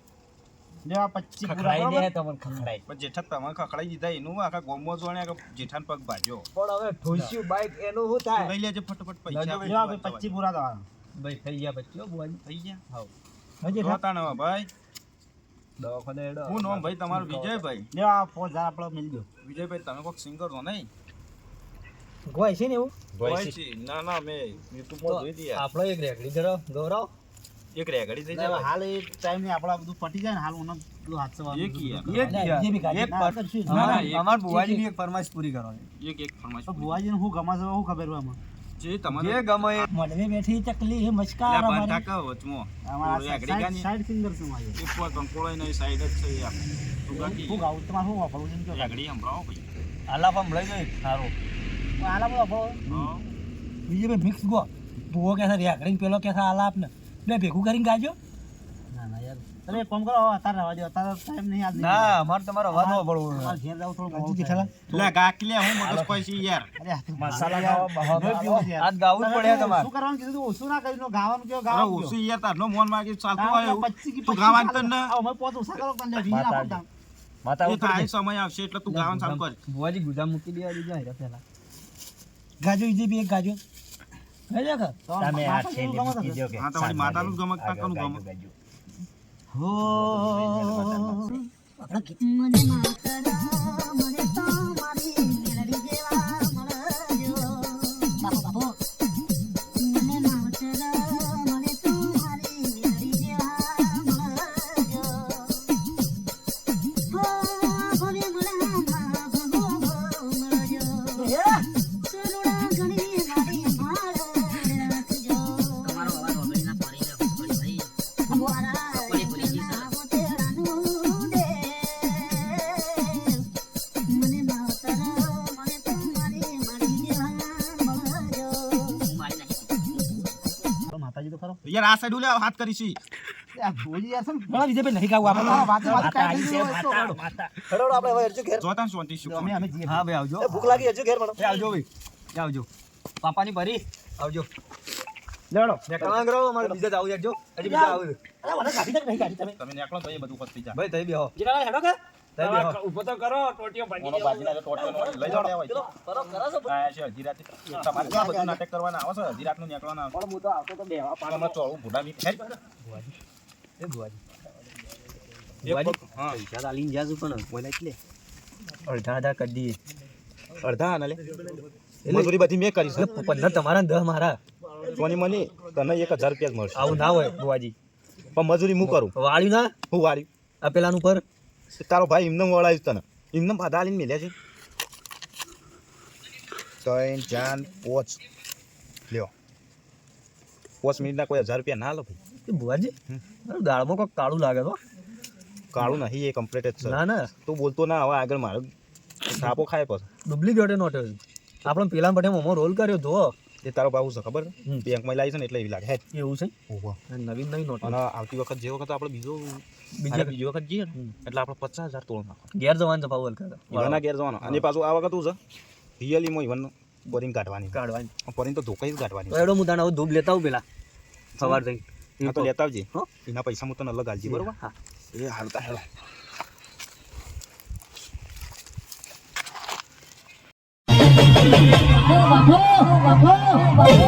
જો આ 25 પૂરા ખખડાઈ બરાબર? દે તમને ખખડાઈ પણ જેઠા તમે ખખડાઈ દીધા એનું આખા ગોમો જોણે કે જેઠાન પગ ભાજ્યો પણ હવે ઠોસ્યું બાઈક એનું શું થાય લઈ લેજે ફટોફટ પૈસા લેજો જો આ 25 પૂરા દવા ભાઈ થઈ ગયા બચ્ચો બુઆજી થઈ ગયા હજી જોતા ને ભાઈ દવાખાને હેડો હું નામ ભાઈ તમારું વિજયભાઈ જો આ 5000 આપણે મિલ ગયો વિજયભાઈ તમે કોઈક સિંગર છો નહીં ગોય છે ને એવું હોય છે ના ના મેં યુટ્યુબમાં જોઈ હતી યાર. આપણો એક રેકડી કરો ગૌરવ એક રેગડી થઈ એટલે જાય હાલ એ ટાઈમ ને આપણા બધું પટી જાય ને હાલ ઓનો બધું હાથ સવાર એક ઈ યાર. બીજે બી કાઢી એક ના કરશું. ના, ના, એક- અમાર બુઆજીની એક ફરમાઈશ પૂરી કરવાની એક ફરમાઈશ તો ભુવાજીને શું ગમે છે શું ખબર હોય આમાં જે તમારે જે ગમે એ મળવે બેઠી ચકલી હે મસ્કાર લા અમારી. બાંધા કા વચમાં અમારા રેગડી ગાની સાઈડ સિંગર છે મારી એક પર કંકોળાઈ નહીં સાઈડ જ છે યાર તું ગાતી શું ગાવું તમારે શું વાપરવું છે એમ કહો. રેગડી સંભળાવો ભાઈ આલાપ આમ લઈ જાય સારું આલા બધું વાપરો. હા. બીજે બે મિક્સ ગો ભૂવો કે છે રેકડીને પેલો કે છે આલાપ ને બે ભેગું કરીને ગાજો ના ના યાર તમે એક કામ કરો હવે અત્યારે રહેવા દો અત્યારે ટાઈમ નહીં આજ નહીં. ના અમારે તમારો અવાજ ન પડવો તમારે ઘેર જાવ થોડું મોડું જેઠાલાલ. થાય. લે ગાકલે હું મોટો સ્પાઈસી યાર અરે આ તો મસાલા યાર, ખાવા નહીં પીવું છે યાર. આજ ગાવું જ પડે તમારે શું કરવાનું કીધું તું? ઓછું ના કર્યું ગાવાનું કયો અરે ગાવાનું કયો. ઓછી યાર તારનો મોન માગી ચાલતું ગાવાનું હોય કયો, એવું. 25 તું ગાવાનું કર ને. આવો, અમે પોત ઓછા કરો પણ લે, વીસ આપો દામ. માતા એ ઉતરી થાય જાય. સમય આવશે એટલે તું ગાવાનું ચાલુ કર બુઆજી ગુદામ મૂકી દેવા દીધા હેરા પહેલા ગાજો બીજે બી એક ગાજો ગાજો કે તો માથા જેવું ગમે તો છે. હા તમારી માતાનું જ ગમક કાકાનું ગમક હો મને માતરા મને તો મારી મેલડી જેવા મળજો બાપો મને માતરા મને તો મારી મેલડી જેવા મળજો હો ભલે ભલા ભગો મળજો સરુડા ઘણી મારી માળ રાખજો તમારો અવાજ ઓબળી ના પડી ભાઈ મને માતરા મને તો મારી મારી જેવા મળજો માતાજી તો ખરો. યાર આ સાઈડ લે હાથ કરીશી આ ભોજી યાર શું? બરાબર બીજે બે નહીં ગાવું આપણે વાતે વાતે કાઢી દીધું હોય તો કાઢો. હેડો આપણે હવે હરજો ઘેર જોતા શાંતિ શું અમે અમે જઈએ. હા ભાઈ આવજો એ ભૂખ લાગી હરજો ઘેર મને એ આવજો ભાઈ એ આવજો પાપાની ભરી આવજો લેડો મેં કામ કરો અમારે બીજા જાવ યાર જો હજી બીજા આવું અરે મને ગાડી તક નહીં ગાડી તમે તમે નીકળો તો એ બધું પતી જાય ભાઈ તઈ બેહો જેઠાલાલ હેડો કે તઈ બેહો ઉભો તો કરો ટોટીઓ મોનો બાજીના તો ટોટલ લઈ જાવ લેવાય કરો કરો છો આયા છે અડધી રાતે તમારે ક્યાં બધું નાટક કરવાના આવે છે અડધી રાતનું નીકળવાના આવે પણ હું તો આવતો તો બેવા પણ હમણાં ચોળું ભૂડા બી ખેંચ. એ બુઆજી એક પગ. હા પૈસા આલીને જાજુ પણ બોલે એટલે અડધા કરી દઈએ અડધા આના લે મજૂરી બધી મેં કરી છે 15 તમારા 10 મારા સોની મની તને 1000 રૂપિયા જ મળશે આવું ના હોય બુઆજી પણ મજૂરી હું કરું વાળ્યું ના હું વાળ્યું આ પેલાનું પર તારો ભાઈ એમને વળાયું તને એમને બાધા આલીને મેલ્યા છે 3 4 5 લ્યો 5 મિનિટના કોઈ 1000 રૂપિયા ના લો ભાઈ એ બુઆજી મારું દાળમાં કોક કાળું લાગે તો કાળું નહીં એ કમ્પ્લીટ જ છે ના ના તું બોલતો ના હવે આગળ મારે થાપો ખાય પછી ડુપ્લિકેટ નોટ આપણે પેલા પટે મોમો રોલ કર્યો જો એ તારો ભાવ છે ખબર બેંકમાં લાવી છે ને એટલે એવી લાગે હે એવું છે ઓહો નવીન નવીન નોટ અને આવતી વખત જે વખત આપણે બીજી વખત જઈએ ને એટલે આપણે 50,000 તોડ નાખો ઘેર જવાનું છે પાવલ કાકા ઈવનના ઘેર જવાનો અને પાછું આ વખત શું છે રિયલીમાં ઈવન બોરિંગ કાઢવાની કાઢવાની બોરિંગ તો ધોકાઈ જ કાઢવાની તો એડો હું તાણે ધૂપ લેતા આવું પેલા સવાર થઈ હા તો લેતા આવજે હો? એના પૈસા હું તને અલગ આલજી બરોબર હા એ હાલતા હેલો બાપો બાપો બાપો